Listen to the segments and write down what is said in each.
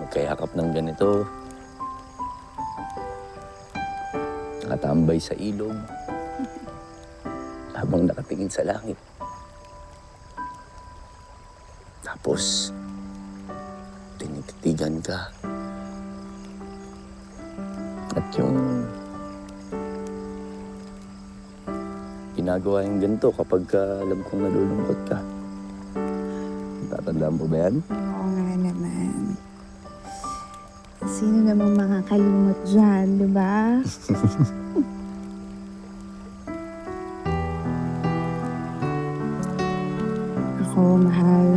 magkayakap ng ganito, nakatambay sa ilog, habang nakatingin sa langit. Tapos, tinititigan ka. At yung ginagawa yung ganito kapag alam kong nalulungkot ka. Tatandaan mo ba yan? Oo nga naman. Sino namang makakalimot dyan, di ba? Ako, mahal.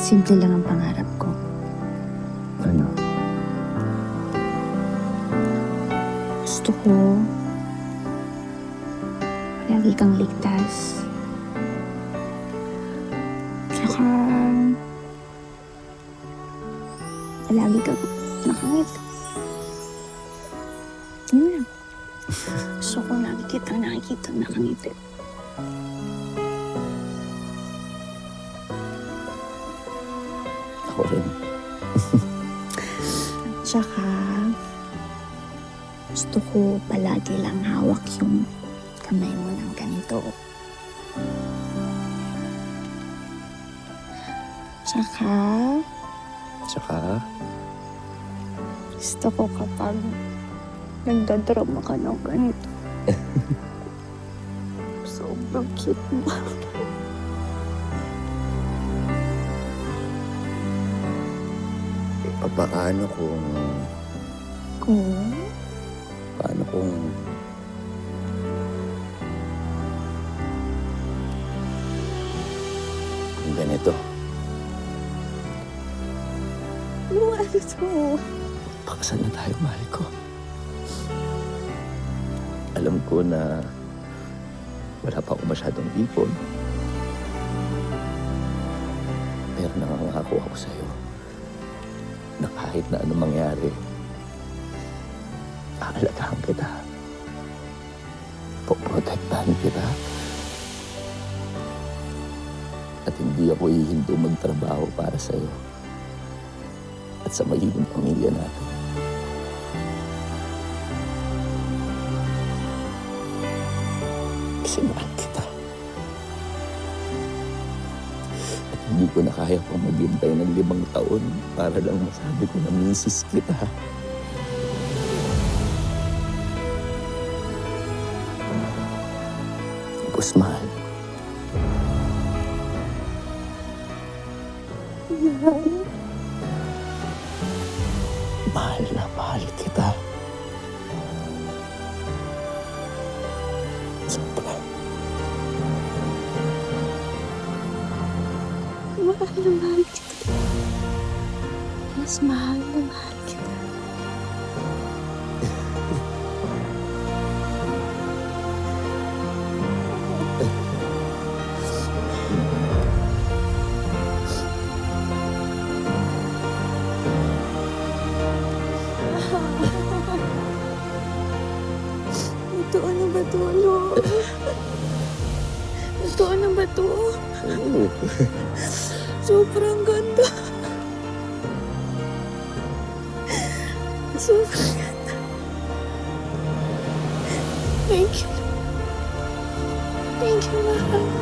Simple lang ang pangarap ko. Ano? Gusto ko lagi kang ligtas. Tsaka palagi kang nakangit. Yun lang. Gusto ko lagi kitang nakikita nakangiti. Ako rin. Tsaka gusto ko palagi lang hawak yung kamay mo ng ganito. Tsaka Tsaka, gusto ko kapag nagdadrama ka ng ganito. Sobrang cute mo. paano kung... Kung Paano kung... Kung ganito, ano to? pakasal na tayo, mahal ko. Alam ko na wala pa ako masyadong ipon. Pero nangangako ako sa'yo na kahit na anong mangyari, aalagaan kita. Poprotektahan kita. At hindi ako hihinto magtrabaho para sa'yo at sa magiging pamilya natin. Kasi mahal kita. At hindi ko na kaya pang maghintay ng 5 taon para lang masabi ko na misis kita. Tapos mahal, mahal na mahal kita. Sobra. Mahal na mahal kita. Mas mahal na mahal kita. Totoo na ba to, Lo? Totoo na ba to? Oo. Sobrang ganda. Sobrang ganda. Thank you. Thank you, mahal.